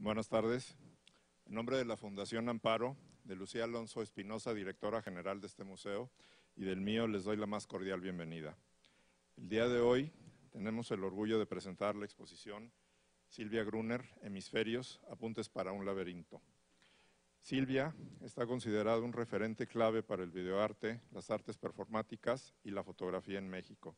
Buenas tardes. En nombre de la Fundación Amparo, de Lucía Alonso Espinosa, directora general de este museo, y del mío, les doy la más cordial bienvenida. El día de hoy tenemos el orgullo de presentar la exposición Silvia Gruner, Hemisferios, apuntes para un laberinto. Silvia está considerada un referente clave para el videoarte, las artes performáticas y la fotografía en México.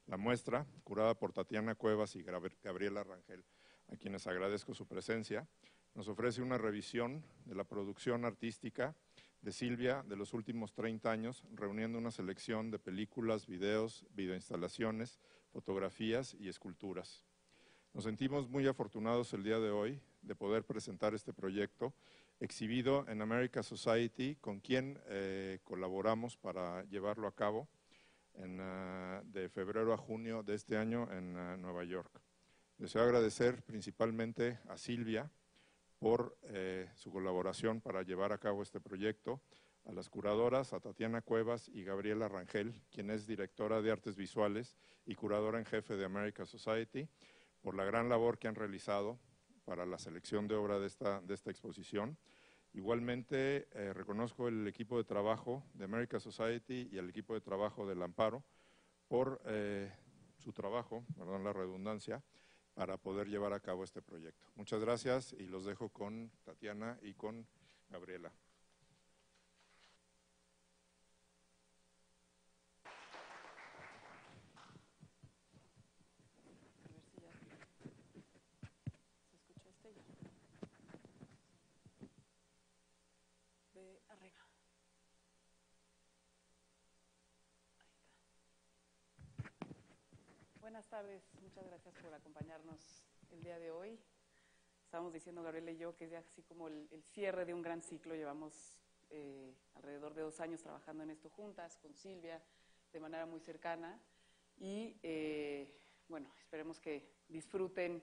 La muestra, curada por Tatiana Cuevas y Gabriela Rangel, a quienes agradezco su presencia, nos ofrece una revisión de la producción artística de Silvia de los últimos 30 años, reuniendo una selección de películas, videos, videoinstalaciones, fotografías y esculturas. Nos sentimos muy afortunados el día de hoy de poder presentar este proyecto exhibido en America Society, con quien colaboramos para llevarlo a cabo de febrero a junio de este año en Nueva York. Deseo agradecer principalmente a Silvia por su colaboración para llevar a cabo este proyecto, a las curadoras, a Tatiana Cuevas y Gabriela Rangel, quien es directora de artes visuales y curadora en jefe de America Society, por la gran labor que han realizado para la selección de obra de esta exposición. Igualmente reconozco el equipo de trabajo de America Society y el equipo de trabajo del Amparo por su trabajo, perdón la redundancia, para poder llevar a cabo este proyecto. Muchas gracias y los dejo con Tatiana y con Gabriela. Buenas tardes, muchas gracias por acompañarnos el día de hoy. Estábamos diciendo Gabriela y yo que es ya así como el cierre de un gran ciclo. Llevamos alrededor de 2 años trabajando en esto juntas, con Silvia, de manera muy cercana. Y bueno, esperemos que disfruten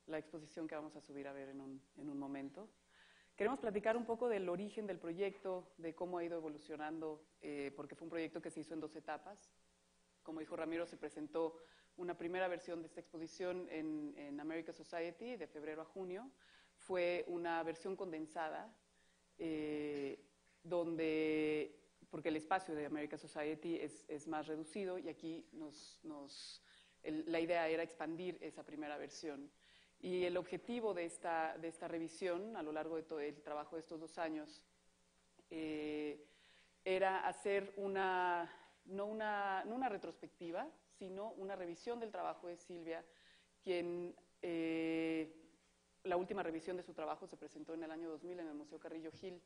la exposición que vamos a subir a ver en un momento. Queremos platicar un poco del origen del proyecto, de cómo ha ido evolucionando, porque fue un proyecto que se hizo en 2 etapas. Como dijo Ramiro, se presentó una primera versión de esta exposición en America Society de febrero a junio. Fue una versión condensada, porque el espacio de America Society es más reducido y aquí la idea era expandir esa primera versión. Y el objetivo de esta revisión, a lo largo de todo el trabajo de estos 2 años, era hacer no una retrospectiva, sino una revisión del trabajo de Silvia, quien la última revisión de su trabajo se presentó en el año 2000 en el Museo Carrillo Gil,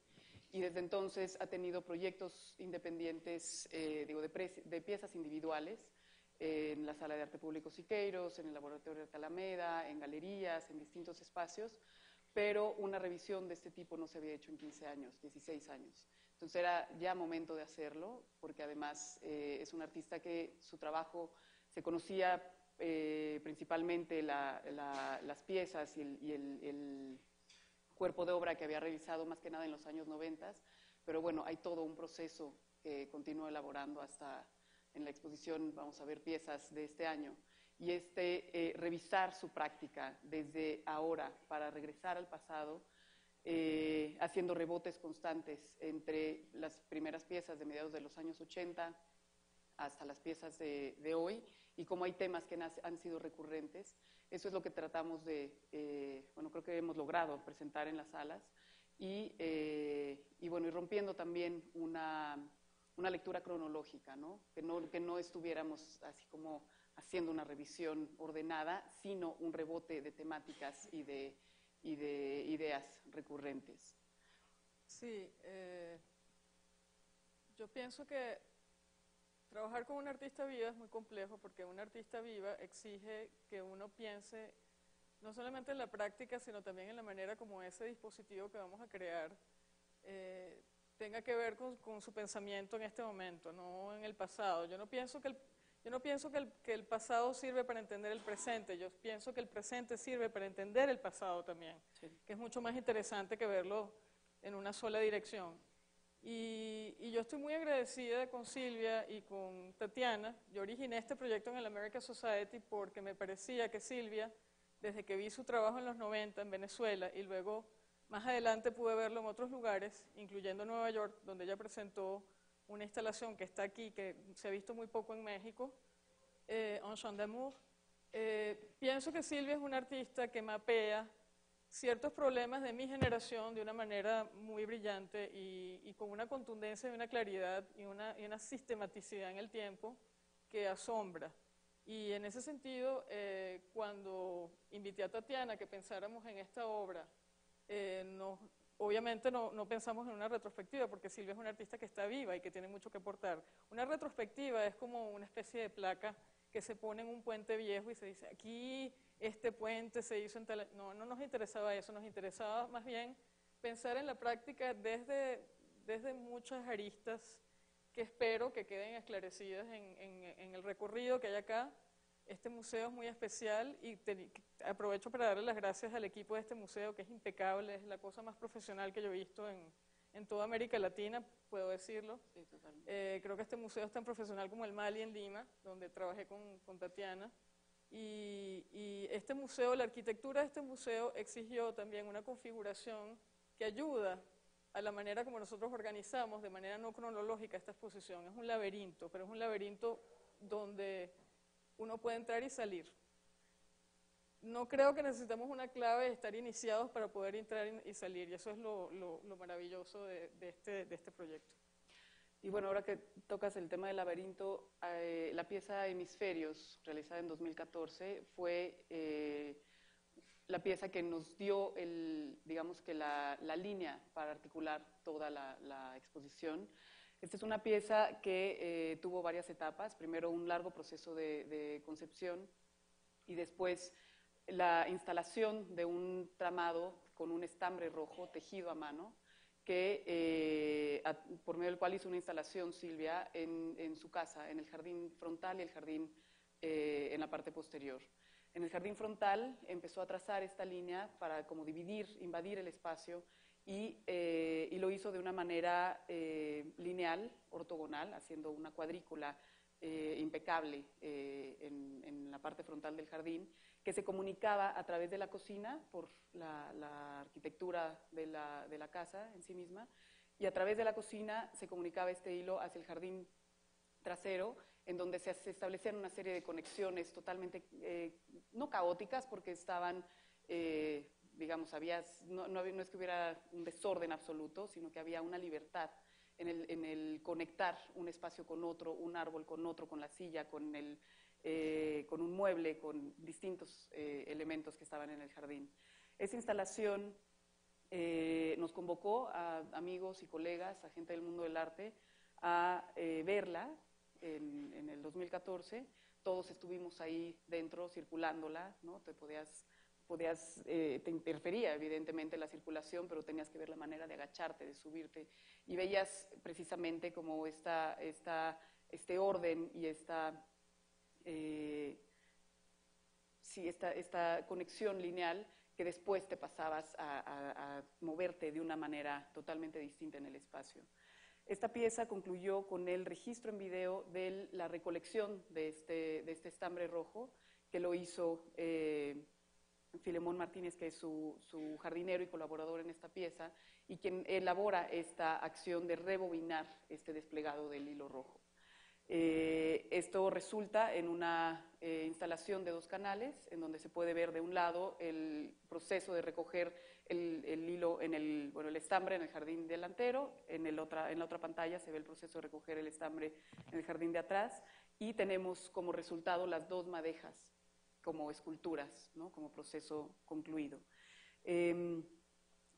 y desde entonces ha tenido proyectos independientes, de piezas individuales, en la Sala de Arte Público Siqueiros, en el Laboratorio de Arte Alameda, en galerías, en distintos espacios, pero una revisión de este tipo no se había hecho en 15 años, 16 años. Entonces era ya momento de hacerlo, porque además es un artista que su trabajo se conocía principalmente las piezas y el cuerpo de obra que había realizado más que nada en los años 90, pero bueno, hay todo un proceso que continúa elaborando hasta en la exposición. Vamos a ver piezas de este año, y revisar su práctica desde ahora para regresar al pasado, haciendo rebotes constantes entre las primeras piezas de mediados de los años 80 hasta las piezas de hoy, y como hay temas que han sido recurrentes. Eso es lo que tratamos bueno, creo que hemos logrado presentar en las salas, y bueno, y rompiendo también una lectura cronológica, ¿no? Que no estuviéramos así como haciendo una revisión ordenada, sino un rebote de temáticas y de ideas recurrentes. Sí, yo pienso que trabajar con una artista viva es muy complejo, porque una artista viva exige que uno piense no solamente en la práctica, sino también en la manera como ese dispositivo que vamos a crear tenga que ver con su pensamiento en este momento, no en el pasado. Yo no pienso que el pasado sirve para entender el presente, yo pienso que el presente sirve para entender el pasado también, sí, que es mucho más interesante que verlo en una sola dirección. Y yo estoy muy agradecida con Silvia y con Tatiana. Yo originé este proyecto en el America Society porque me parecía que Silvia, desde que vi su trabajo en los 90 en Venezuela y luego más adelante pude verlo en otros lugares, incluyendo Nueva York, donde ella presentó una instalación que está aquí, que se ha visto muy poco en México, En Champ d'Amour. Pienso que Silvia es una artista que mapea ciertos problemas de mi generación de una manera muy brillante y con una contundencia y una claridad y una sistematicidad en el tiempo que asombra. Y en ese sentido, cuando invité a Tatiana que pensáramos en esta obra, obviamente no pensamos en una retrospectiva, porque Silvia es una artista que está viva y que tiene mucho que aportar. Una retrospectiva es como una especie de placa que se pone en un puente viejo y se dice, aquí este puente se hizo en tal... No nos interesaba eso, nos interesaba más bien pensar en la práctica desde muchas aristas que espero que queden esclarecidas en el recorrido que hay acá. Este museo es muy especial y aprovecho para darle las gracias al equipo de este museo, que es impecable, es la cosa más profesional que yo he visto en toda América Latina, puedo decirlo. Sí, totalmente. Creo que este museo es tan profesional como el Mali en Lima, donde trabajé con Tatiana. Y este museo, la arquitectura de este museo exigió también una configuración que ayuda a la manera como nosotros organizamos de manera no cronológica esta exposición. Es un laberinto, pero es un laberinto donde uno puede entrar y salir. No creo que necesitemos una clave de estar iniciados para poder entrar y salir, y eso es lo maravilloso de este proyecto. Y bueno, ahora que tocas el tema del laberinto, la pieza Hemisferios, realizada en 2014, fue la pieza que nos dio, digamos que la línea para articular toda la exposición. Esta es una pieza que tuvo varias etapas. Primero un largo proceso de concepción y después la instalación de un tramado con un estambre rojo tejido a mano, por medio del cual hizo una instalación Silvia en su casa, en el jardín frontal y el jardín en la parte posterior. En el jardín frontal empezó a trazar esta línea para como invadir el espacio y lo hizo de una manera lineal, ortogonal, haciendo una cuadrícula impecable en la parte frontal del jardín, que se comunicaba a través de la cocina por la arquitectura de la casa en sí misma, y a través de la cocina se comunicaba este hilo hacia el jardín trasero, en donde se establecían una serie de conexiones totalmente, no caóticas, porque estaban, digamos, no es que hubiera un desorden absoluto, sino que había una libertad en el conectar un espacio con otro, un árbol con otro, con la silla, con un mueble, con distintos elementos que estaban en el jardín. Esa instalación nos convocó a amigos y colegas, a gente del mundo del arte, a verla en el 2014. Todos estuvimos ahí dentro circulándola, ¿no? Te interfería evidentemente la circulación, pero tenías que ver la manera de agacharte, de subirte, y veías precisamente como este orden y esta conexión lineal que después te pasabas a moverte de una manera totalmente distinta en el espacio. Esta pieza concluyó con el registro en video de la recolección de este estambre rojo, que lo hizo Filemón Martínez, que es su jardinero y colaborador en esta pieza, y quien elabora esta acción de rebobinar este desplegado del hilo rojo. Esto resulta en una instalación de 2 canales, en donde se puede ver de un lado el proceso de recoger el hilo, el estambre en el jardín delantero, en la otra pantalla se ve el proceso de recoger el estambre en el jardín de atrás, y tenemos como resultado las 2 madejas como esculturas, ¿no? Como proceso concluido.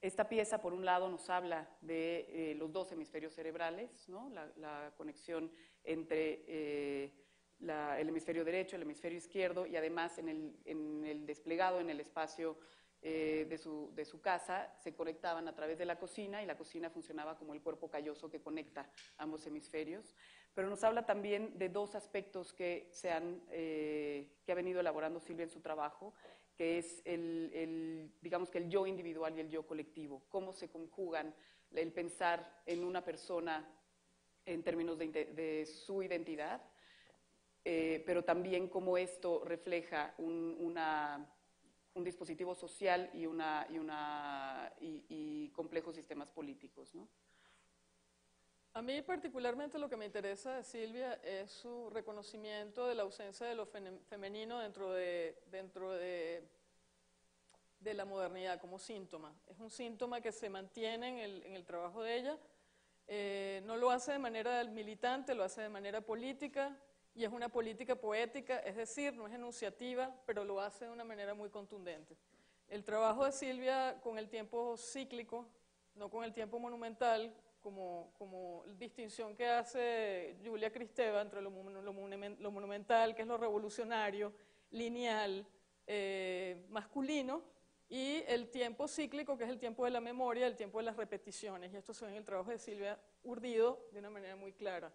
Esta pieza, por un lado, nos habla de los 2 hemisferios cerebrales, ¿no? La conexión entre el hemisferio derecho, el hemisferio izquierdo, y además en el desplegado, en el espacio de su casa, se conectaban a través de la cocina, y la cocina funcionaba como el cuerpo calloso que conecta ambos hemisferios. Pero nos habla también de 2 aspectos que ha venido elaborando Silvia en su trabajo, que es digamos que el yo individual y el yo colectivo, cómo se conjugan el pensar en una persona en términos de su identidad, pero también cómo esto refleja un dispositivo social y complejos sistemas políticos, ¿no? A mí particularmente lo que me interesa de Silvia es su reconocimiento de la ausencia de lo femenino dentro de la modernidad como síntoma. Es un síntoma que se mantiene en el trabajo de ella. No lo hace de manera militante, lo hace de manera política, y es una política poética, es decir, no es enunciativa, pero lo hace de una manera muy contundente. El trabajo de Silvia con el tiempo cíclico, no con el tiempo monumental, como distinción que hace Julia Kristeva entre lo monumental, que es lo revolucionario, lineal, masculino, y el tiempo cíclico, que es el tiempo de la memoria, el tiempo de las repeticiones. Y esto se ve en el trabajo de Silvia urdido de una manera muy clara.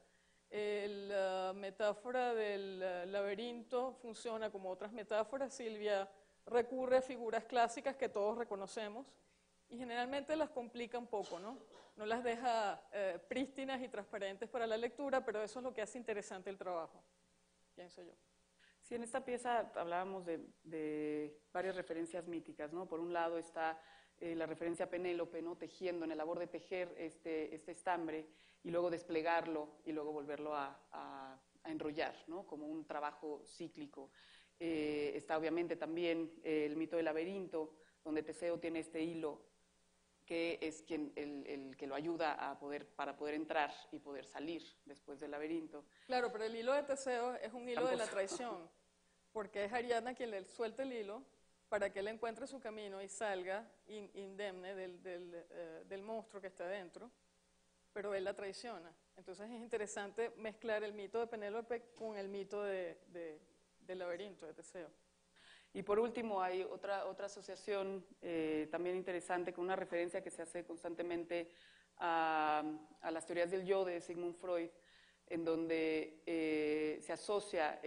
La metáfora del laberinto funciona como otras metáforas. Silvia recurre a figuras clásicas que todos reconocemos y generalmente las complica un poco, ¿no? No las deja prístinas y transparentes para la lectura, pero eso es lo que hace interesante el trabajo, pienso yo. Sí, en esta pieza hablábamos de varias referencias míticas, ¿no? Por un lado está la referencia a Penélope, ¿no? Tejiendo, en el labor de tejer este estambre y luego desplegarlo y luego volverlo a enrollar, ¿no? Como un trabajo cíclico. Está obviamente también el mito del laberinto, donde Teseo tiene este hilo que es el que lo ayuda para poder entrar y poder salir después del laberinto. Claro, pero el hilo de Teseo es un hilo de la traición, porque es Ariadna quien le suelta el hilo para que él encuentre su camino y salga indemne del monstruo que está dentro, pero él la traiciona. Entonces es interesante mezclar el mito de Penélope con el mito del laberinto de Teseo. Y por último hay otra asociación también interesante con una referencia que se hace constantemente a las teorías del yo de Sigmund Freud, en donde se asocia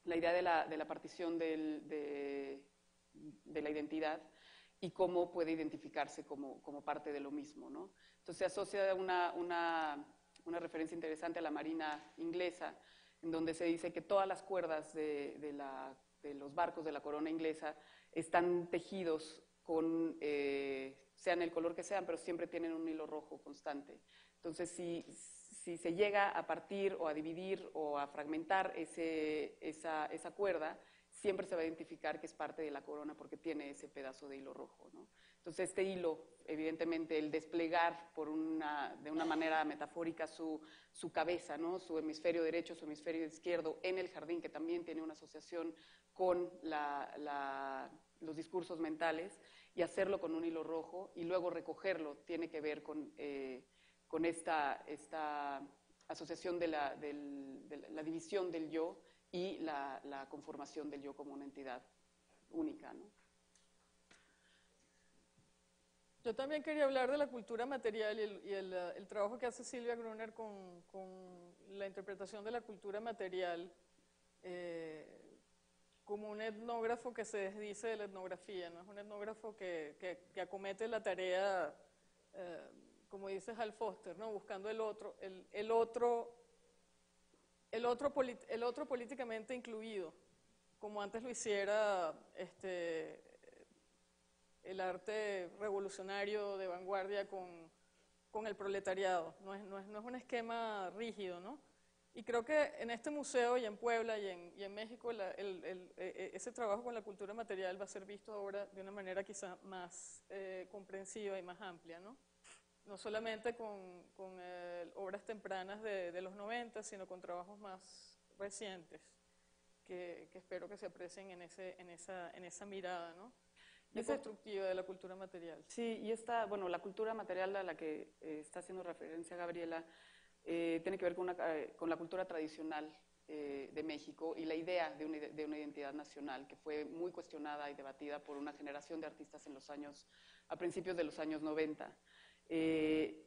la idea de la partición de la identidad y cómo puede identificarse como parte de lo mismo, ¿no? Entonces se asocia una referencia interesante a la Marina inglesa, en donde se dice que todas las cuerdas de los barcos de la corona inglesa están tejidos sean el color que sean, pero siempre tienen un hilo rojo constante. Entonces, si se llega a partir o a dividir o a fragmentar esa cuerda, siempre se va a identificar que es parte de la corona porque tiene ese pedazo de hilo rojo, ¿no? Entonces, este hilo, evidentemente, el desplegar de una manera metafórica su cabeza, ¿no? Su hemisferio derecho, su hemisferio izquierdo en el jardín, que también tiene una asociación con los discursos mentales, y hacerlo con un hilo rojo y luego recogerlo, tiene que ver con esta asociación de la división del yo y la conformación del yo como una entidad única, ¿no? Yo también quería hablar de la cultura material y el trabajo que hace Silvia Gruner con la interpretación de la cultura material como un etnógrafo que se desdice de la etnografía, ¿no? Es un etnógrafo que acomete la tarea, como dice Hal Foster, ¿no? Buscando el otro políticamente incluido, como antes lo hiciera el arte revolucionario de vanguardia con el proletariado. No es un esquema rígido, ¿no? Y creo que en este museo y en Puebla y en México ese trabajo con la cultura material va a ser visto ahora de una manera quizá más comprensiva y más amplia, ¿no? No solamente con obras tempranas de los 90, sino con trabajos más recientes que espero que se aprecien en esa mirada, ¿no? Constructiva de la cultura material. Sí, y la cultura material a la que está haciendo referencia Gabriela tiene que ver con la cultura tradicional de México y la idea de una identidad nacional que fue muy cuestionada y debatida por una generación de artistas a principios de los años 90.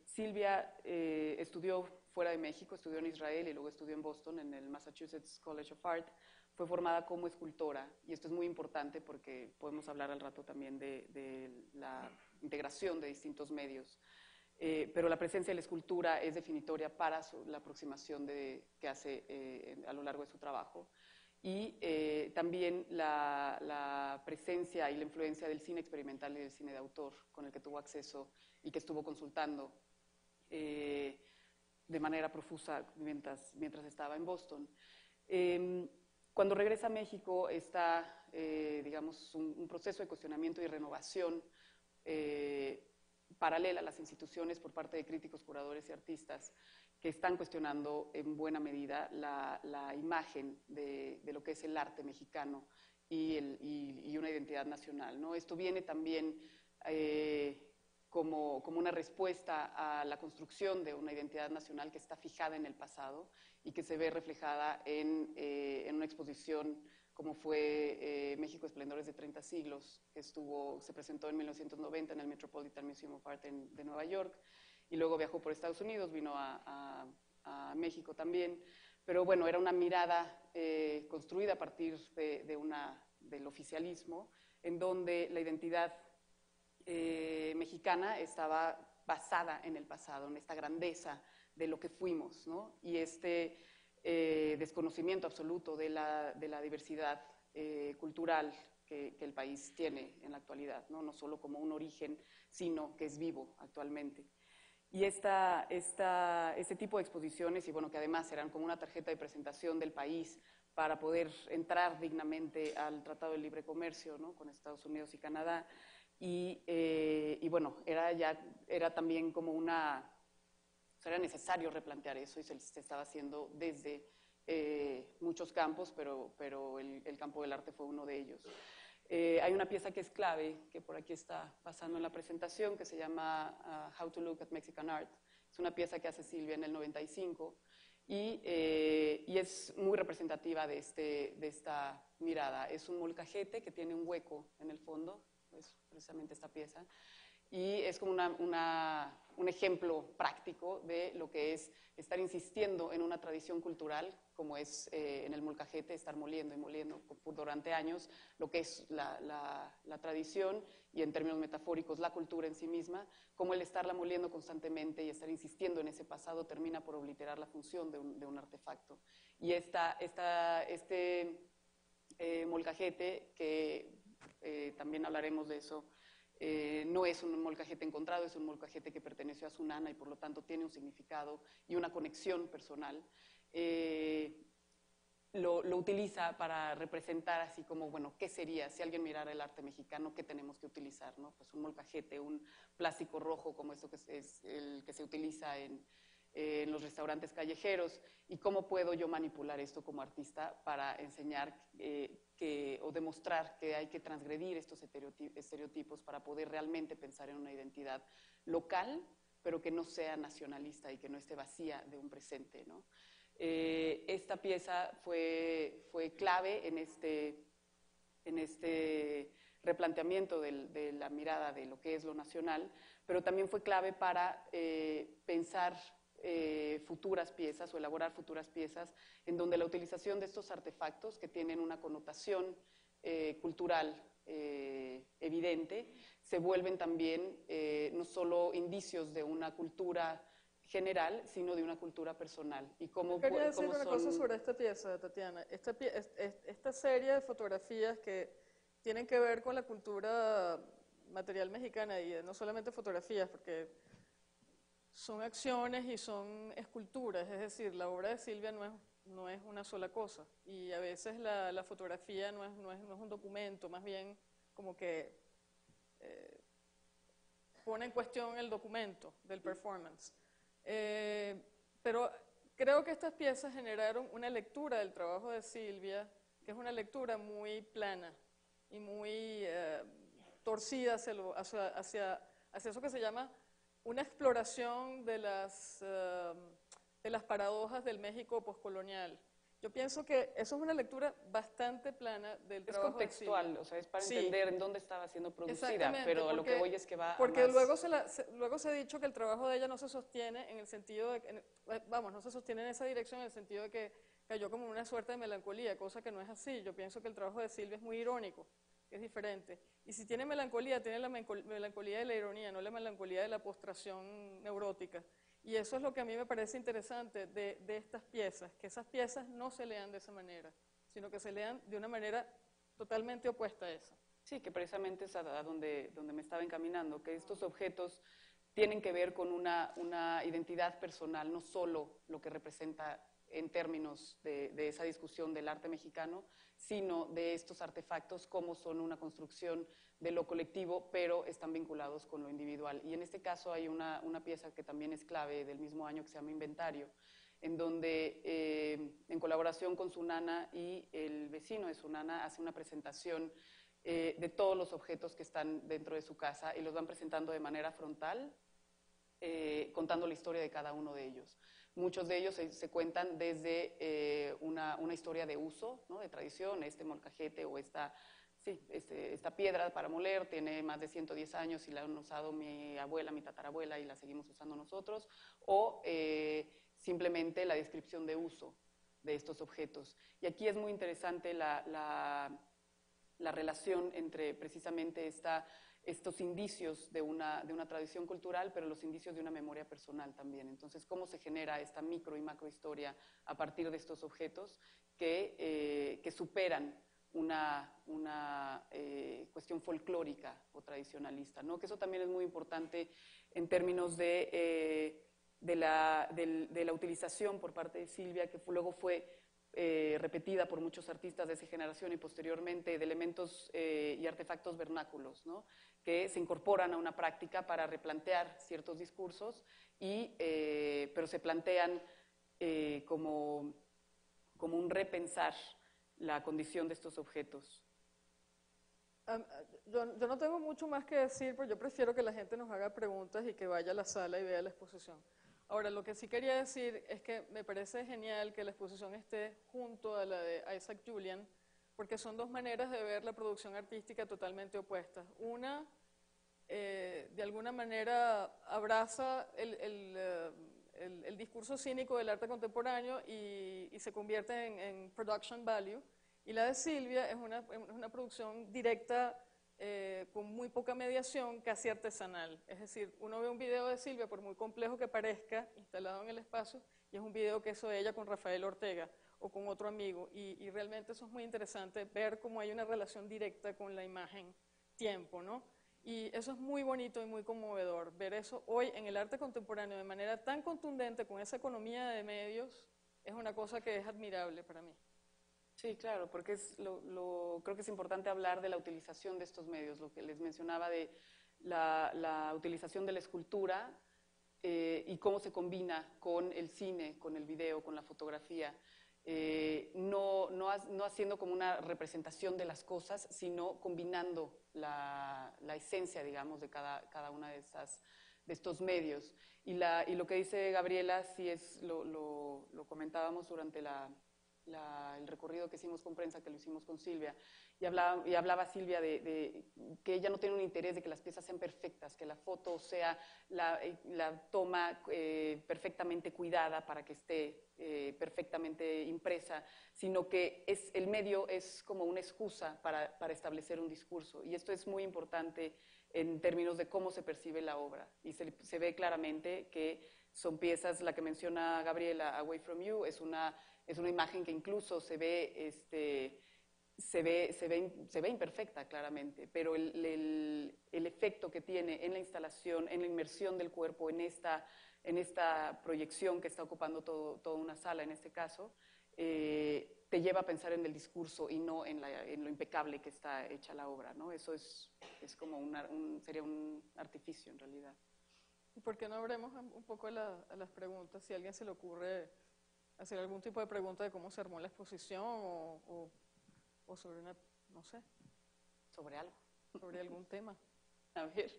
Silvia estudió fuera de México, estudió en Israel y luego estudió en Boston, en el Massachusetts College of Art. Fue formada como escultora, y esto es muy importante porque podemos hablar al rato también de la integración de distintos medios. Pero la presencia de la escultura es definitoria para la aproximación que hace a lo largo de su trabajo. y también la presencia y la influencia del cine experimental y del cine de autor, con el que tuvo acceso y que estuvo consultando de manera profusa mientras estaba en Boston. Cuando regresa a México está, digamos, un proceso de cuestionamiento y renovación paralela a las instituciones por parte de críticos, curadores y artistas que están cuestionando en buena medida la imagen de lo que es el arte mexicano y una identidad nacional, ¿no? Esto viene también como una respuesta a la construcción de una identidad nacional que está fijada en el pasado y que se ve reflejada en una exposición como fue México Esplendores de 30 siglos, que se presentó en 1990 en el Metropolitan Museum of Art de Nueva York, y luego viajó por Estados Unidos, vino a México también. Pero bueno, era una mirada construida a partir del oficialismo, en donde la identidad mexicana estaba basada en el pasado, en esta grandeza de lo que fuimos, ¿no? Y este desconocimiento absoluto de la diversidad cultural que el país tiene en la actualidad, ¿no? No solo como un origen, sino que es vivo actualmente. Y este tipo de exposiciones, y bueno, que además eran como una tarjeta de presentación del país para poder entrar dignamente al Tratado de Libre Comercio, ¿no? Con Estados Unidos y Canadá, y bueno, era también como era necesario replantear eso, y se estaba haciendo desde muchos campos, pero el campo del arte fue uno de ellos. Hay una pieza que es clave, que por aquí está pasando en la presentación, que se llama How to Look at Mexican Art. Es una pieza que hace Silvia en el 95 y es muy representativa de esta mirada. Es un molcajete que tiene un hueco en el fondo, es precisamente esta pieza, y es como un ejemplo práctico de lo que es estar insistiendo en una tradición cultural, como es en el molcajete, estar moliendo y moliendo durante años lo que es la tradición y en términos metafóricos la cultura en sí misma, como el estarla moliendo constantemente y estar insistiendo en ese pasado termina por obliterar la función de un artefacto. Y este molcajete, que también hablaremos de eso, no es un molcajete encontrado, es un molcajete que perteneció a su nana y por lo tanto tiene un significado y una conexión personal. Lo utiliza para representar así como, bueno, ¿qué sería? Si alguien mirara el arte mexicano, ¿qué tenemos que utilizar, ¿no? Pues un molcajete, un plástico rojo como esto que es el que se utiliza en los restaurantes callejeros, y cómo puedo yo manipular esto como artista para enseñar o demostrar que hay que transgredir estos estereotipos para poder realmente pensar en una identidad local, pero que no sea nacionalista y que no esté vacía de un presente, ¿no? Esta pieza fue clave en este replanteamiento de la mirada de lo que es lo nacional, pero también fue clave para pensar futuras piezas o elaborar futuras piezas en donde la utilización de estos artefactos que tienen una connotación cultural evidente se vuelven también no solo indicios de una cultura general, sino de una cultura personal. Y quería decir una cosa sobre esta pieza, Tatiana. Esta serie de fotografías que tienen que ver con la cultura material mexicana, y no solamente fotografías, porque son acciones y son esculturas, es decir, la obra de Silvia no es una sola cosa, y a veces la fotografía no es un documento, más bien como que pone en cuestión el documento del performance. Pero creo que estas piezas generaron una lectura del trabajo de Silvia, que es una lectura muy plana y muy torcida hacia eso que se llama una exploración de las paradojas del México poscolonial. Yo pienso que eso es una lectura bastante plana del trabajo de Silvia. Es contextual, o sea, es para entender en dónde estaba siendo producida, pero porque, a lo que voy es que va porque a más... luego se ha dicho que el trabajo de ella no se sostiene en el sentido de, no se sostiene en esa dirección en el sentido de que cayó como una suerte de melancolía, cosa que no es así. Yo pienso que el trabajo de Silvia es muy irónico, es diferente. Y si tiene melancolía, tiene la melancolía de la ironía, no la melancolía de la postración neurótica. Y eso es lo que a mí me parece interesante de estas piezas, que esas piezas no se lean de esa manera, sino que se lean de una manera totalmente opuesta a esa. Sí, que precisamente es a donde me estaba encaminando, que estos objetos tienen que ver con una identidad personal, no solo lo que representa en términos de esa discusión del arte mexicano, sino de estos artefactos como son una construcción de lo colectivo, pero están vinculados con lo individual. Y en este caso hay una pieza que también es clave del mismo año que se llama Inventario, en donde en colaboración con Sunana y el vecino de Sunana hace una presentación de todos los objetos que están dentro de su casa y los van presentando de manera frontal, contando la historia de cada uno de ellos. Muchos de ellos se cuentan desde una historia de uso, ¿no? De tradición, este molcajete o esta piedra para moler tiene más de 110 años y la han usado mi abuela, mi tatarabuela y la seguimos usando nosotros, o simplemente la descripción de uso de estos objetos. Y aquí es muy interesante la relación entre precisamente estos indicios de una tradición cultural, pero los indicios de una memoria personal también. Entonces, cómo se genera esta micro y macro historia a partir de estos objetos que superan una cuestión folclórica o tradicionalista, ¿no? Que eso también es muy importante en términos de la utilización por parte de Silvia, que luego fue repetida por muchos artistas de esa generación y posteriormente, de elementos y artefactos vernáculos, ¿no? Que se incorporan a una práctica para replantear ciertos discursos, pero se plantean como un repensar la condición de estos objetos. Yo no tengo mucho más que decir, pero yo prefiero que la gente nos haga preguntas y que vaya a la sala y vea la exposición. Ahora, lo que sí quería decir es que me parece genial que la exposición esté junto a la de Isaac Julian, porque son dos maneras de ver la producción artística totalmente opuestas. Una, de alguna manera, abraza el discurso cínico del arte contemporáneo y se convierte en production value. Y la de Silvia es una producción directa, con muy poca mediación, casi artesanal. Es decir, uno ve un video de Silvia, por muy complejo que parezca, instalado en el espacio, y es un video que hizo ella con Rafael Ortega o con otro amigo. Y realmente eso es muy interesante, ver cómo hay una relación directa con la imagen-tiempo, ¿no? Y eso es muy bonito y muy conmovedor, ver eso hoy en el arte contemporáneo de manera tan contundente, con esa economía de medios, es una cosa que es admirable para mí. Sí, claro, porque creo que es importante hablar de la utilización de estos medios, lo que les mencionaba de la utilización de la escultura y cómo se combina con el cine, con el video, con la fotografía, no haciendo como una representación de las cosas, sino combinando la esencia, digamos, de cada una de estos medios. Y lo que dice Gabriela, sí lo comentábamos durante el recorrido que hicimos con prensa, que lo hicimos con Silvia, y hablaba Silvia de que ella no tiene un interés de que las piezas sean perfectas, que la foto sea la toma perfectamente cuidada para que esté perfectamente impresa, sino que el medio es como una excusa para establecer un discurso, y esto es muy importante en términos de cómo se percibe la obra, y se ve claramente que son piezas, la que menciona Gabriela, Away From You, es una imagen que incluso se ve imperfecta claramente, pero el efecto que tiene en la instalación, en la inmersión del cuerpo, en esta proyección que está ocupando toda una sala en este caso, te lleva a pensar en el discurso y no en lo impecable que está hecha la obra, ¿no? Eso es como sería un artificio en realidad. ¿Y por qué no abremos un poco a las preguntas? Si a alguien se le ocurre hacer algún tipo de pregunta de cómo se armó la exposición o sobre no sé. Sobre algo. Sobre algún tema. A ver.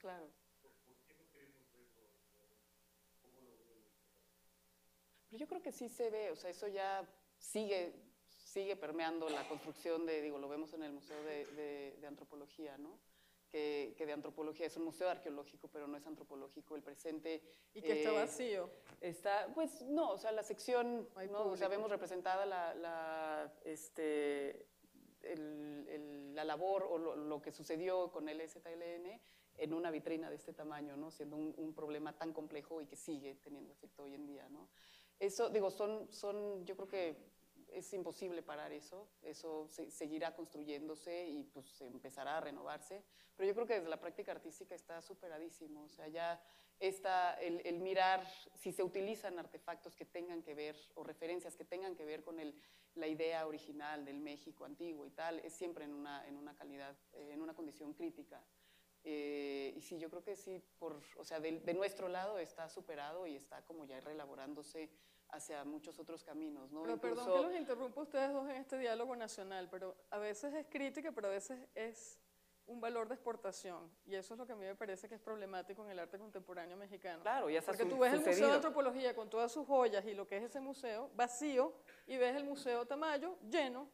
Claro. Pero yo creo que sí se ve, o sea, eso ya sigue sigue permeando la construcción de, digo, lo vemos en el Museo de Antropología, ¿no? Que de antropología es un museo arqueológico, pero no es antropológico. El presente... Y que está vacío. Está, pues no, o sea, la sección, ¿no? O sea, vemos representada la labor o lo que sucedió con el ZLN en una vitrina de este tamaño, ¿no? Siendo un problema tan complejo y que sigue teniendo efecto hoy en día, ¿no? Eso, digo, yo creo que es imposible parar eso seguirá construyéndose y pues empezará a renovarse, pero yo creo que desde la práctica artística está superadísimo, o sea, ya el mirar si se utilizan artefactos que tengan que ver, o referencias que tengan que ver con la idea original del México antiguo y tal, es siempre en una calidad, en una condición crítica. Y sí, yo creo que sí, o sea, de nuestro lado está superado y está como ya reelaborándose hacia muchos otros caminos, ¿no? Pero Incluso, perdón que los interrumpo a ustedes dos en este diálogo nacional, pero a veces es crítica, pero a veces es un valor de exportación, y eso es lo que a mí me parece que es problemático en el arte contemporáneo mexicano. claro, ya está Porque tú ves el Museo sucedido. de Antropología con todas sus joyas y lo que es ese museo vacío, y ves el Museo Tamayo lleno,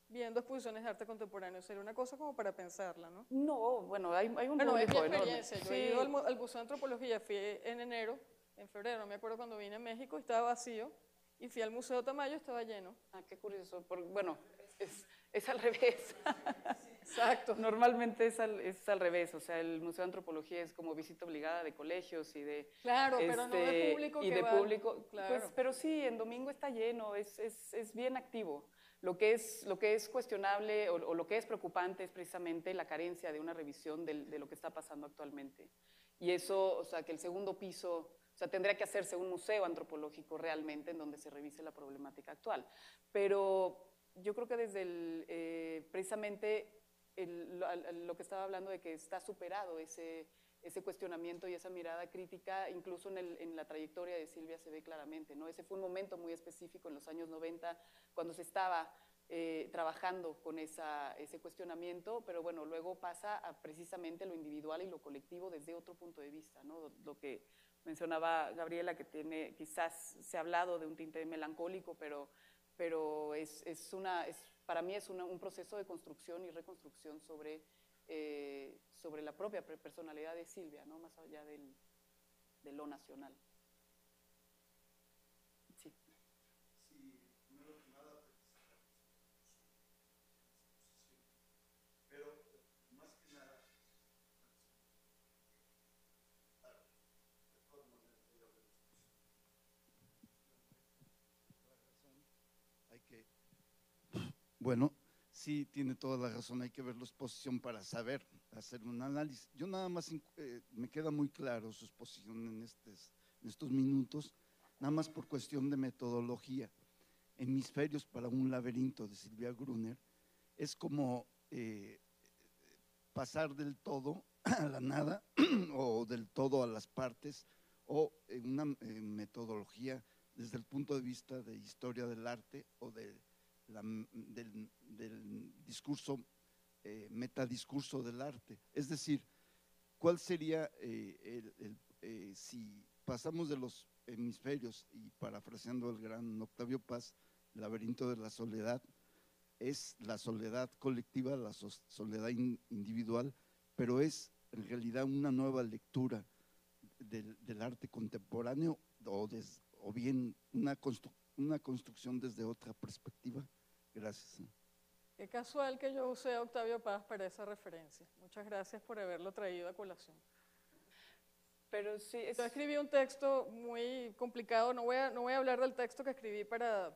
viendo exposiciones de arte contemporáneo. Sería una cosa como para pensarla, ¿no? No, bueno, hay un Bueno, es mi público enorme. experiencia. Yo Sí. he ido al Museo de Antropología, fui en enero, en febrero, no me acuerdo cuando vine a México, estaba vacío, y fui al Museo Tamayo, estaba lleno. Ah, qué curioso. Bueno, es al revés. Exacto. Normalmente es al revés. O sea, el Museo de Antropología es como visita obligada de colegios y de... Claro, pero no de público y que de va. público, Claro. pues, pero sí, en domingo está lleno, es bien activo. Lo que es cuestionable o lo que es preocupante es precisamente la carencia de una revisión de lo que está pasando actualmente. Y eso, o sea, que el segundo piso... O sea, tendría que hacerse un museo antropológico realmente en donde se revise la problemática actual. Pero yo creo que desde precisamente lo que estaba hablando de que está superado ese cuestionamiento y esa mirada crítica, incluso en la trayectoria de Silvia se ve claramente, ¿no? Ese fue un momento muy específico en los años 90, cuando se estaba trabajando con ese cuestionamiento, pero bueno, luego pasa a precisamente lo individual y lo colectivo desde otro punto de vista, ¿no? Lo que mencionaba Gabriela, que quizás se ha hablado de un tinte melancólico, pero para mí es un proceso de construcción y reconstrucción sobre la propia personalidad de Silvia, ¿no? Más allá de lo nacional. Sí. Sí, primero que nada, pero más que nada, de todas maneras voy a ver hay que, bueno, sí, tiene toda la razón, hay que ver la exposición para saber, hacer un análisis. Yo nada más, me queda muy claro su exposición en estos minutos, nada más por cuestión de metodología. Hemisferios para un laberinto de Silvia Gruner es como pasar del todo a la nada o del todo a las partes, o una metodología desde el punto de vista de historia del arte o del discurso, metadiscurso del arte. Es decir, ¿cuál sería si pasamos de los hemisferios y parafraseando al gran Octavio Paz, el laberinto de la soledad, es la soledad colectiva, la soledad individual, pero es en realidad una nueva lectura del arte contemporáneo o bien una construcción desde otra perspectiva? Gracias. Qué casual que yo usé a Octavio Paz para esa referencia. Muchas gracias por haberlo traído a colación. Pero sí, Yo escribí un texto muy complicado, no voy a hablar del texto que escribí para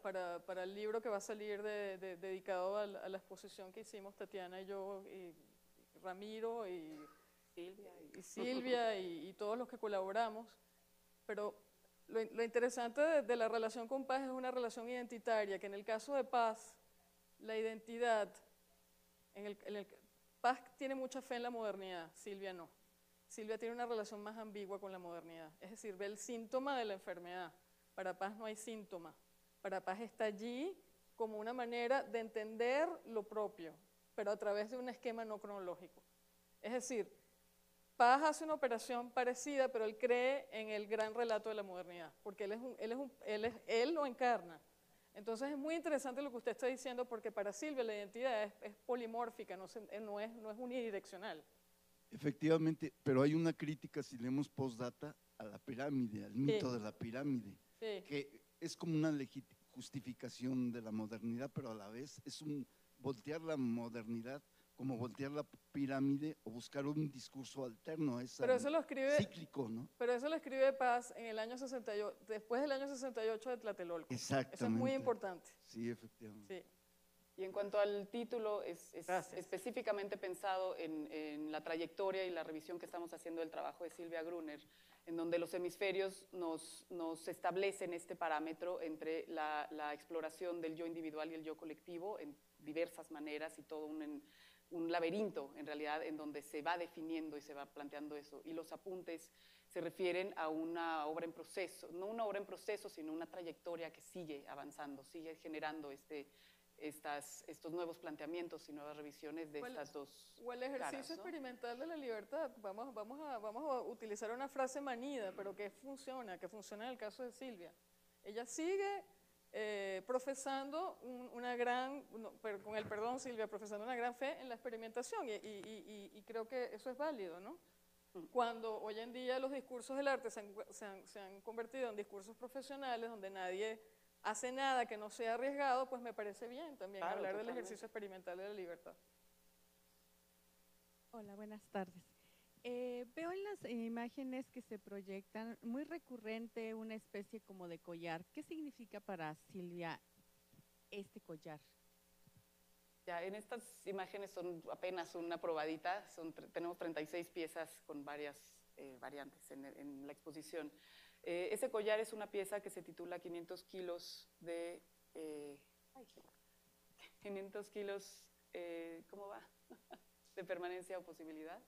el libro que va a salir dedicado a la exposición que hicimos Tatiana y yo, y Ramiro y Silvia y todos los que colaboramos, pero lo interesante de la relación con Paz es una relación identitaria, que en el caso de Paz, la identidad, Paz tiene mucha fe en la modernidad, Silvia no. Silvia tiene una relación más ambigua con la modernidad, es decir, ve el síntoma de la enfermedad. Para Paz no hay síntoma, para Paz está allí como una manera de entender lo propio, pero a través de un esquema no cronológico. Es decir, Paz hace una operación parecida, pero él cree en el gran relato de la modernidad, porque él lo encarna. Entonces es muy interesante lo que usted está diciendo porque para Silvia la identidad es polimórfica, no es unidireccional. Efectivamente, pero hay una crítica, si leemos postdata, a la pirámide, al mito de la pirámide, que es como una justificación de la modernidad, pero a la vez es un voltear la modernidad como voltear la pirámide o buscar un discurso alterno, pero eso lo escribe, cíclico, ¿no? Pero eso lo escribe Paz en el año 68, después del año 68 de Tlatelolco. Exactamente. Eso es muy importante. Sí, efectivamente. Sí. Y en cuanto al título, es específicamente pensado en la trayectoria y la revisión que estamos haciendo del trabajo de Silvia Gruner, en donde los hemisferios nos establecen este parámetro entre la exploración del yo individual y el yo colectivo en diversas maneras y todo un laberinto, en realidad, en donde se va definiendo y se va planteando eso. Y los apuntes se refieren a una obra en proceso, no una obra en proceso, sino una trayectoria que sigue avanzando, sigue generando estos nuevos planteamientos y nuevas revisiones de estas dos o el ejercicio caras, ¿no? experimental de la libertad. Vamos a utilizar una frase manida, pero que funciona en el caso de Silvia. Ella sigue profesando una gran, pero con el perdón Silvia, profesando una gran fe en la experimentación y creo que eso es válido, ¿no? Cuando hoy en día los discursos del arte se han convertido en discursos profesionales donde nadie hace nada que no sea arriesgado, pues me parece bien también hablar del ejercicio experimental de la libertad. Hola, buenas tardes. Veo en las imágenes que se proyectan muy recurrente una especie como de collar. ¿Qué significa para Silvia este collar? Ya, en estas imágenes son apenas una probadita, tenemos 36 piezas con varias variantes en la exposición. Ese collar es una pieza que se titula 500 kilos de... 500 kilos, ¿cómo va? ¿De permanencia o posibilidad?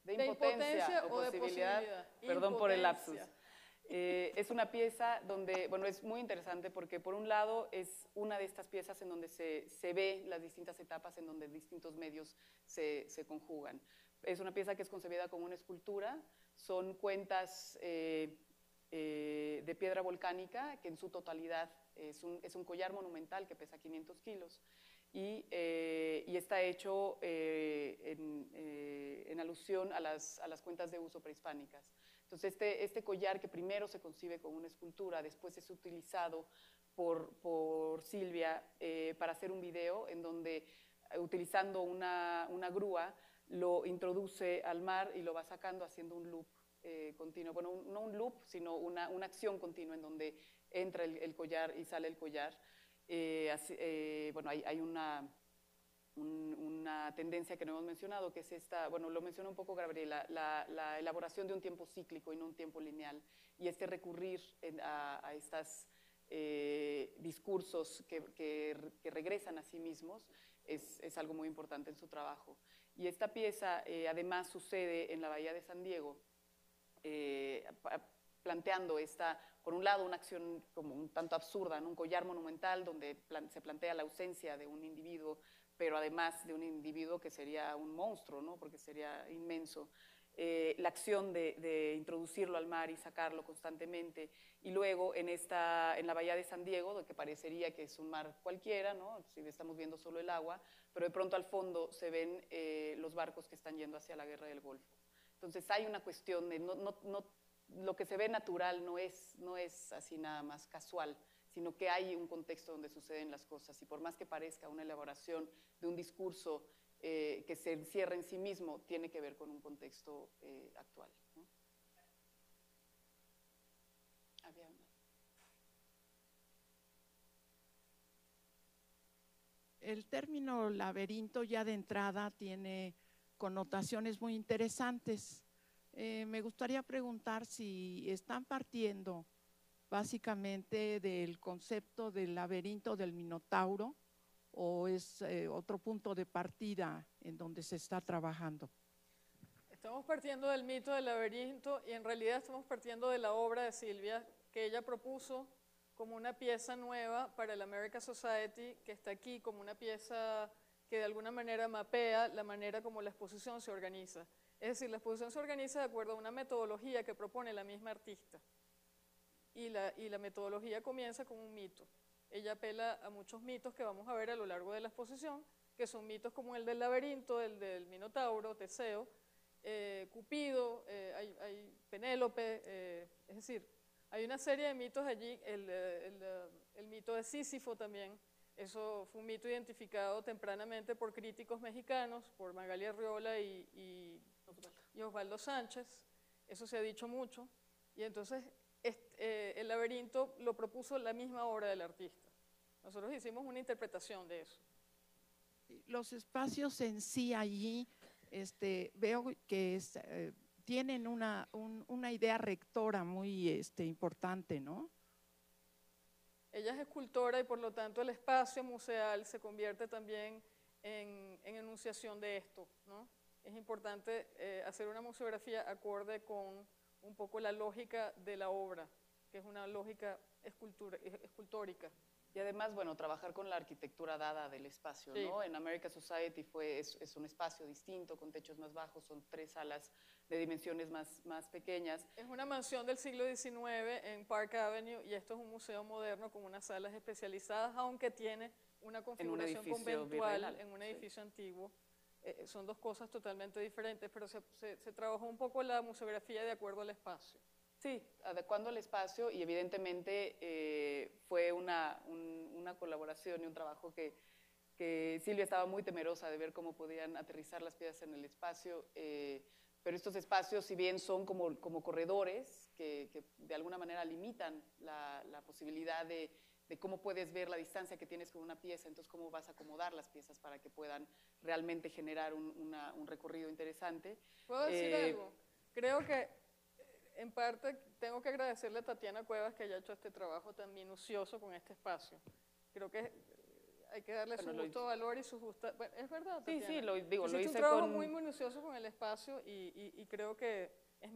De impotencia o posibilidad. Perdón por el lapsus. Es una pieza donde, bueno, es muy interesante porque por un lado es una de estas piezas en donde se ve las distintas etapas en donde distintos medios se conjugan. Es una pieza que es concebida como una escultura, son cuentas de piedra volcánica que en su totalidad es un collar monumental que pesa 500 kilos y está hecho en alusión a las cuentas de uso prehispánicas. Entonces, este collar que primero se concibe como una escultura, después es utilizado por Silvia para hacer un video en donde, utilizando una grúa, lo introduce al mar y lo va sacando haciendo un loop continuo. Bueno, no un loop, sino una acción continua en donde entra el collar y sale el collar. Bueno, hay una tendencia que no hemos mencionado, que es esta, bueno, lo mencionó un poco Gabriela, la elaboración de un tiempo cíclico y no un tiempo lineal, y recurrir a estos discursos que regresan a sí mismos es algo muy importante en su trabajo. Y esta pieza además sucede en la Bahía de San Diego, planteando por un lado, una acción como un tanto absurda, ¿no? Un collar monumental donde se plantea la ausencia de un individuo, pero además de un individuo que sería un monstruo, ¿no? Porque sería inmenso. La acción de introducirlo al mar y sacarlo constantemente, y luego en la Bahía de San Diego, que parecería que es un mar cualquiera, ¿no? Si estamos viendo solo el agua, pero de pronto al fondo se ven los barcos que están yendo hacia la Guerra del Golfo. Entonces hay una cuestión de lo que se ve natural no es así nada más casual, sino que hay un contexto donde suceden las cosas, y por más que parezca una elaboración de un discurso que se encierra en sí mismo, tiene que ver con un contexto actual, ¿no? Había una. El término laberinto ya de entrada tiene connotaciones muy interesantes. Me gustaría preguntar si están partiendo básicamente del concepto del laberinto del Minotauro o es otro punto de partida en donde se está trabajando. Estamos partiendo del mito del laberinto y en realidad estamos partiendo de la obra de Silvia que ella propuso como una pieza nueva para el American Society, que está aquí como una pieza que de alguna manera mapea la manera como la exposición se organiza. Es decir, la exposición se organiza de acuerdo a una metodología que propone la misma artista. Y la metodología comienza con un mito. ella apela a muchos mitos que vamos a ver a lo largo de la exposición, que son mitos como el del laberinto, el del Minotauro, Teseo, Cupido, hay Penélope, es decir, hay una serie de mitos allí, el mito de Sísifo también, eso fue un mito identificado tempranamente por críticos mexicanos, por Magali Arriola y Osvaldo Sánchez, eso se ha dicho mucho, y entonces el laberinto lo propuso la misma obra del artista. Nosotros hicimos una interpretación de eso. Los espacios en sí allí, veo que tienen una idea rectora muy importante, ¿no? Ella es escultora y por lo tanto el espacio museal se convierte también en enunciación de esto, ¿no? Es importante hacer una museografía acorde con un poco la lógica de la obra, que es una lógica escultórica. Y además, bueno, trabajar con la arquitectura dada del espacio, sí, ¿no? En America Society es un espacio distinto, con techos más bajos, son 3 salas de dimensiones más pequeñas. Es una mansión del siglo XIX en Park Avenue y esto es un museo moderno con unas salas especializadas, aunque tiene una configuración conventual en un edificio antiguo. Son dos cosas totalmente diferentes, pero se trabajó un poco la museografía de acuerdo al espacio. Sí, adecuando el espacio y evidentemente fue una colaboración y un trabajo que Silvia estaba muy temerosa de ver cómo podían aterrizar las piezas en el espacio, pero estos espacios, si bien son como corredores que de alguna manera limitan la posibilidad de cómo puedes ver la distancia que tienes con una pieza, entonces cómo vas a acomodar las piezas para que puedan realmente generar un recorrido interesante. ¿Puedo decir algo? Creo que en parte tengo que agradecerle a Tatiana Cuevas que haya hecho este trabajo tan minucioso con este espacio. Creo que hay que darle su justo valor y su justa... Bueno, es verdad, Tatiana. Sí, lo hice un trabajo muy minucioso con el espacio y creo que es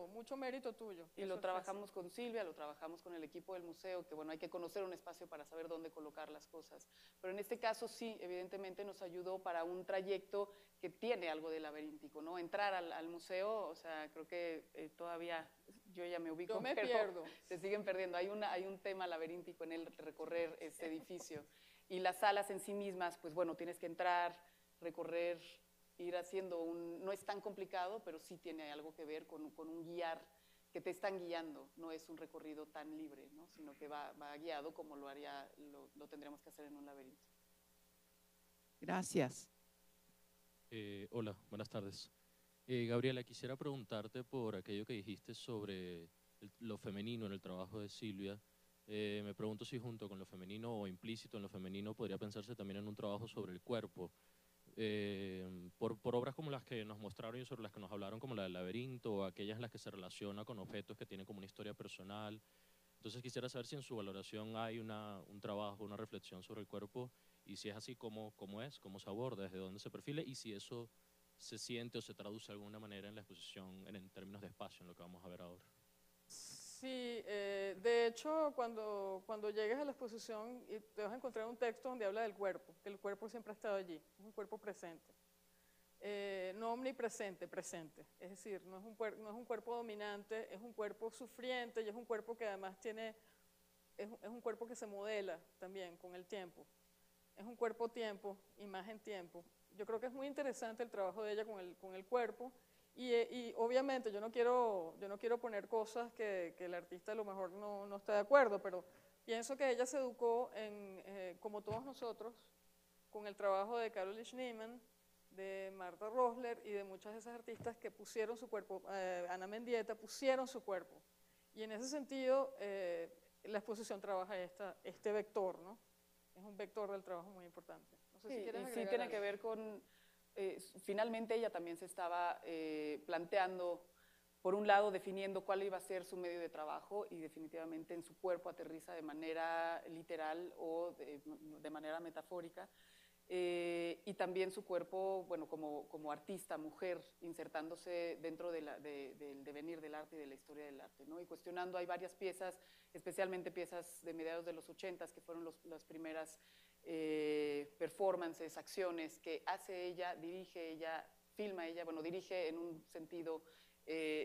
mucho mérito tuyo. Y lo trabajamos con Silvia, lo trabajamos con el equipo del museo, que bueno, hay que conocer un espacio para saber dónde colocar las cosas. Pero en este caso sí, evidentemente nos ayudó para un trayecto que tiene algo de laberíntico, ¿no? Entrar al museo, o sea, creo que todavía yo ya me ubico, yo me pero pierdo. Se siguen perdiendo. Hay un tema laberíntico en el recorrer este edificio. Y las salas en sí mismas, pues bueno, tienes que entrar, recorrer, ir haciendo no es tan complicado, pero sí tiene algo que ver con un guiar, que te están guiando, no es un recorrido tan libre, ¿no? Sino que va guiado como lo tendríamos que hacer en un laberinto. Gracias. Hola, buenas tardes. Gabriela, quisiera preguntarte por aquello que dijiste sobre lo femenino en el trabajo de Silvia. Me pregunto si junto con lo femenino o implícito en lo femenino podría pensarse también en un trabajo sobre el cuerpo. Por obras como las que nos mostraron y sobre las que nos hablaron, como la del laberinto, o aquellas en las que se relaciona con objetos que tienen como una historia personal. Entonces quisiera saber si en su valoración hay un trabajo, una reflexión sobre el cuerpo, y si es así, cómo se aborda, desde dónde se perfila, y si eso se siente o se traduce de alguna manera en la exposición en términos de espacio, en lo que vamos a ver ahora. Sí, de hecho, cuando llegues a la exposición te vas a encontrar un texto donde habla del cuerpo, que el cuerpo siempre ha estado allí, es un cuerpo presente. No omnipresente, presente. Es decir, no es un cuerpo dominante, es un cuerpo sufriente y es un cuerpo que además es un cuerpo que se modela también con el tiempo. Es un cuerpo-tiempo, imagen-tiempo. Yo creo que es muy interesante el trabajo de ella con el cuerpo. Y obviamente yo no quiero poner cosas que el artista a lo mejor no está de acuerdo, pero pienso que ella se educó, como todos nosotros, con el trabajo de Caroline Schneemann, de Marta Rosler y de muchas de esas artistas que pusieron su cuerpo, Ana Mendieta, pusieron su cuerpo. Y en ese sentido, la exposición trabaja este vector, ¿no? Es un vector del trabajo muy importante. No sé si quieres agregar sí tiene algo. que ver con... finalmente ella también se estaba planteando, por un lado, definiendo cuál iba a ser su medio de trabajo y definitivamente en su cuerpo aterriza de manera literal o de manera metafórica. Y también su cuerpo, bueno, como artista, mujer, insertándose dentro del devenir del arte y de la historia del arte, ¿no? Y cuestionando, hay varias piezas, especialmente piezas de mediados de los 80s, que fueron las primeras performances, acciones que hace ella, dirige ella, filma ella, bueno, dirige en un sentido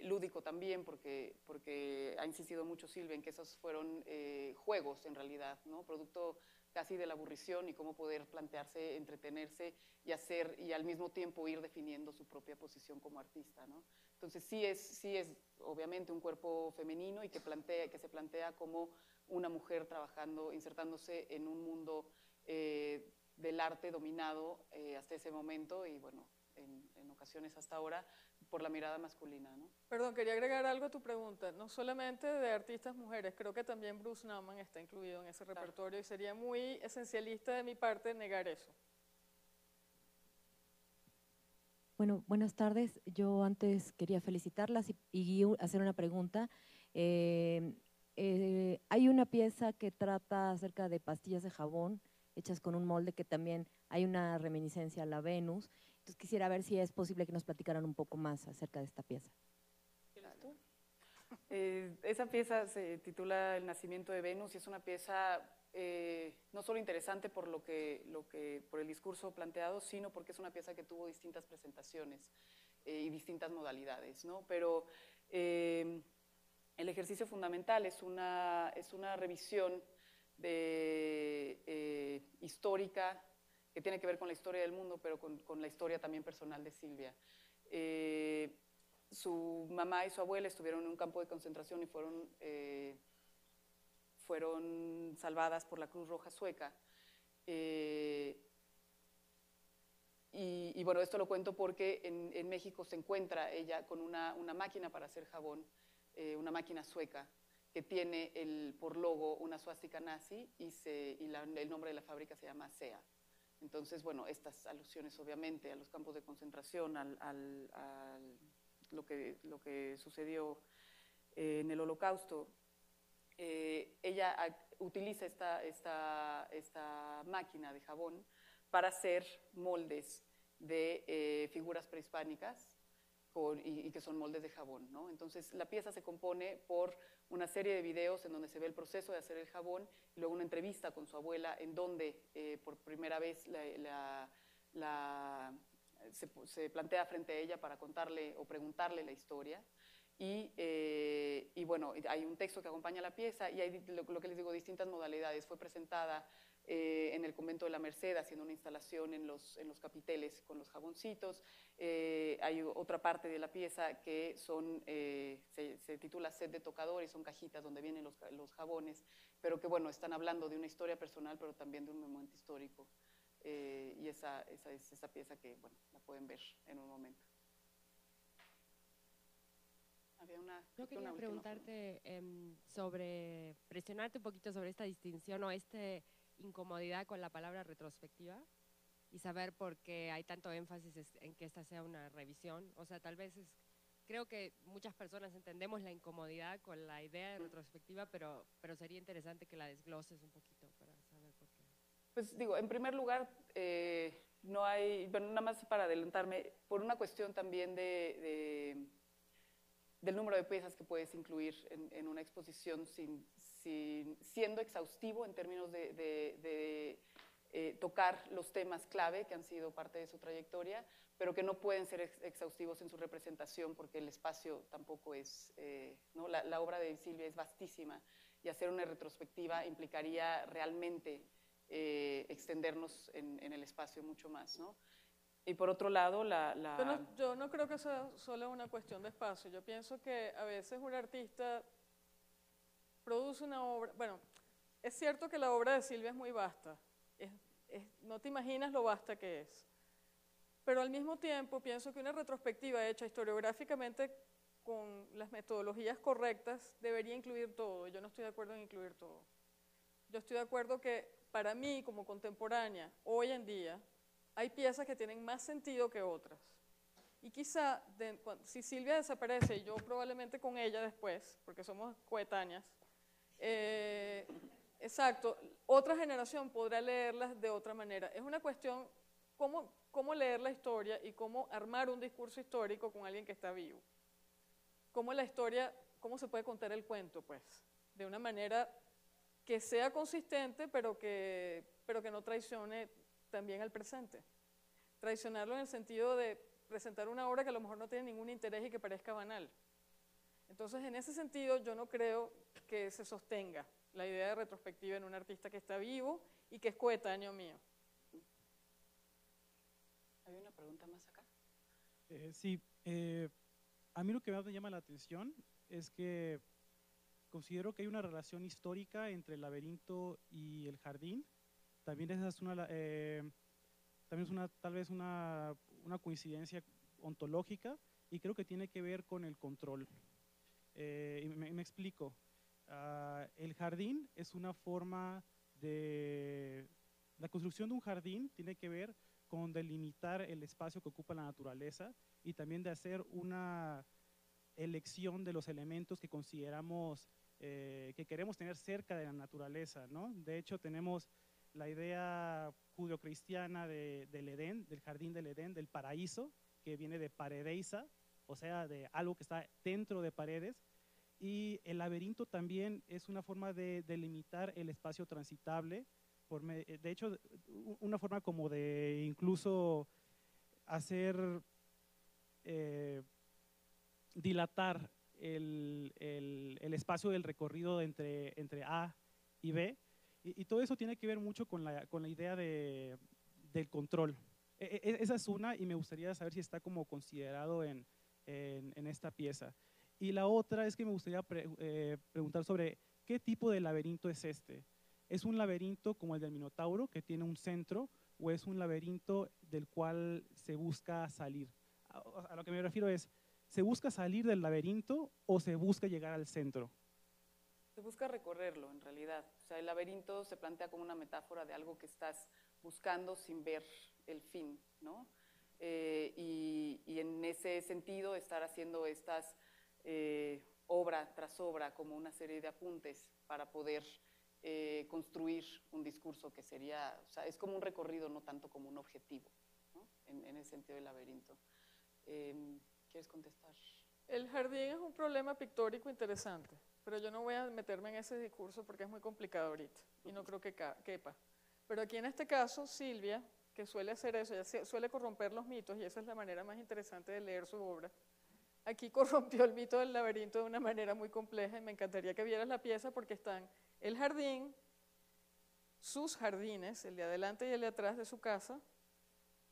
lúdico también, porque ha insistido mucho Silvia en que esos fueron juegos en realidad, ¿no? Producto casi de la aburrición y cómo poder plantearse, entretenerse y al mismo tiempo ir definiendo su propia posición como artista, ¿no? Entonces sí es obviamente un cuerpo femenino y que se plantea como una mujer trabajando, insertándose en un mundo del arte dominado hasta ese momento y bueno, en ocasiones hasta ahora, por la mirada masculina, ¿no? Perdón, quería agregar algo a tu pregunta. No solamente de artistas mujeres, creo que también Bruce Nauman está incluido en ese repertorio y sería muy esencialista de mi parte negar eso. Bueno, buenas tardes. Yo antes quería felicitarlas y hacer una pregunta. Hay una pieza que trata acerca de pastillas de jabón hechas con un molde que también hay una reminiscencia a la Venus. Entonces quisiera ver si es posible que nos platicaran un poco más acerca de esta pieza. Esa pieza se titula El nacimiento de Venus y es una pieza no solo interesante por por el discurso planteado, sino porque es una pieza que tuvo distintas presentaciones y distintas modalidades, ¿no? Pero el ejercicio fundamental es una revisión histórica que tiene que ver con la historia del mundo, pero con la historia también personal de Silvia. Su mamá y su abuela estuvieron en un campo de concentración y fueron salvadas por la Cruz Roja Sueca. Y bueno, esto lo cuento porque en México se encuentra ella con una máquina para hacer jabón, una máquina sueca, que tiene por logo una suástica nazi y el nombre de la fábrica se llama SEA. Entonces, bueno, estas alusiones obviamente a los campos de concentración, a lo que sucedió en el Holocausto. Ella utiliza esta máquina de jabón para hacer moldes de figuras prehispánicas y que son moldes de jabón, ¿no? Entonces la pieza se compone por una serie de videos en donde se ve el proceso de hacer el jabón y luego una entrevista con su abuela en donde por primera vez se plantea frente a ella para contarle o preguntarle la historia. Y bueno, hay un texto que acompaña la pieza y hay lo que les digo, distintas modalidades. Fue presentada en el convento de la Merced haciendo una instalación en los capiteles con los jaboncitos. Hay otra parte de la pieza que se titula Set de tocador y son cajitas donde vienen los jabones, pero que bueno, están hablando de una historia personal, pero también de un momento histórico. Y esa es esa pieza que, bueno, la pueden ver en un momento. Yo quería preguntarte presionarte un poquito sobre esta distinción o esta incomodidad con la palabra retrospectiva y saber por qué hay tanto énfasis en que esta sea una revisión. O sea, tal vez creo que muchas personas entendemos la incomodidad con la idea de retrospectiva, pero sería interesante que la desgloses un poquito para saber por qué. Pues digo, en primer lugar, no hay, bueno, nada más para adelantarme, por una cuestión también del número de piezas que puedes incluir en una exposición siendo exhaustivo en términos de tocar los temas clave que han sido parte de su trayectoria, pero que no pueden ser exhaustivos en su representación porque el espacio tampoco es, ¿no? La obra de Silvia es vastísima y hacer una retrospectiva implicaría realmente extendernos en el espacio mucho más, ¿no? Y por otro lado, Yo no creo que sea solo una cuestión de espacio. Yo pienso que a veces un artista produce una obra. Bueno, es cierto que la obra de Silvia es muy vasta. No te imaginas lo vasta que es. Pero al mismo tiempo pienso que una retrospectiva hecha historiográficamente con las metodologías correctas debería incluir todo. Yo no estoy de acuerdo en incluir todo. Yo estoy de acuerdo que para mí, como contemporánea, hoy en día, hay piezas que tienen más sentido que otras. Y quizá, si Silvia desaparece, y yo probablemente con ella después, porque somos coetáneas, exacto, otra generación podrá leerlas de otra manera. Es una cuestión, cómo leer la historia y cómo armar un discurso histórico con alguien que está vivo. Cómo se puede contar el cuento, pues, de una manera que sea consistente, pero que no traicione también al presente. Traicionarlo en el sentido de presentar una obra que a lo mejor no tiene ningún interés y que parezca banal. Entonces, en ese sentido, yo no creo que se sostenga la idea de retrospectiva en un artista que está vivo y que es coetáneo mío. ¿Hay una pregunta más acá? Sí, a mí lo que más me llama la atención es que considero que hay una relación histórica entre el laberinto y el jardín. También esa es tal vez una coincidencia ontológica, y creo que tiene que ver con el control. Y me explico. El jardín es una forma de... La construcción de un jardín tiene que ver con delimitar el espacio que ocupa la naturaleza y también de hacer una elección de los elementos que consideramos que queremos tener cerca de la naturaleza, ¿no? De hecho, tenemos la idea judeocristiana del Edén, del jardín del Edén, del paraíso, que viene de paredeisa, o sea, de algo que está dentro de paredes, y el laberinto también es una forma de delimitar el espacio transitable, de hecho, una forma como de incluso hacer dilatar el espacio del recorrido entre A y B, y todo eso tiene que ver mucho con la idea del control. Esa es una, y me gustaría saber si está como considerado en esta pieza. Y la otra es que me gustaría preguntar sobre qué tipo de laberinto es este. ¿Es un laberinto como el del Minotauro, que tiene un centro, o es un laberinto del cual se busca salir? A lo que me refiero es, ¿se busca salir del laberinto o se busca llegar al centro? Se busca recorrerlo, en realidad. O sea, el laberinto se plantea como una metáfora de algo que estás buscando sin ver el fin, ¿no? Y en ese sentido, estar haciendo estas obra tras obra, como una serie de apuntes para poder construir un discurso que sería, o sea, es como un recorrido, no tanto como un objetivo, ¿no? En ese sentido del laberinto. ¿Quieres contestar? El jardín es un problema pictórico interesante, pero yo no voy a meterme en ese discurso porque es muy complicado ahorita y no creo que quepa. Pero aquí en este caso, Silvia, que suele hacer eso, ella suele corromper los mitos, y esa es la manera más interesante de leer su obra. Aquí corrompió el mito del laberinto de una manera muy compleja, y me encantaría que vieras la pieza porque están el jardín, sus jardines, el de adelante y el de atrás de su casa,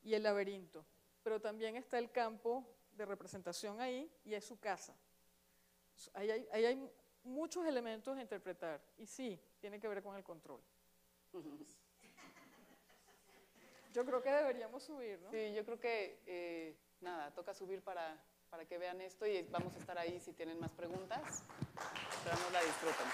y el laberinto. Pero también está el campo de representación ahí, y es su casa. Ahí hay muchos elementos a interpretar, y sí, tiene que ver con el control. Yo creo que deberíamos subir, ¿no? Sí, yo creo que, nada, toca subir para que vean esto, y vamos a estar ahí si tienen más preguntas. Esperamos la disfruten.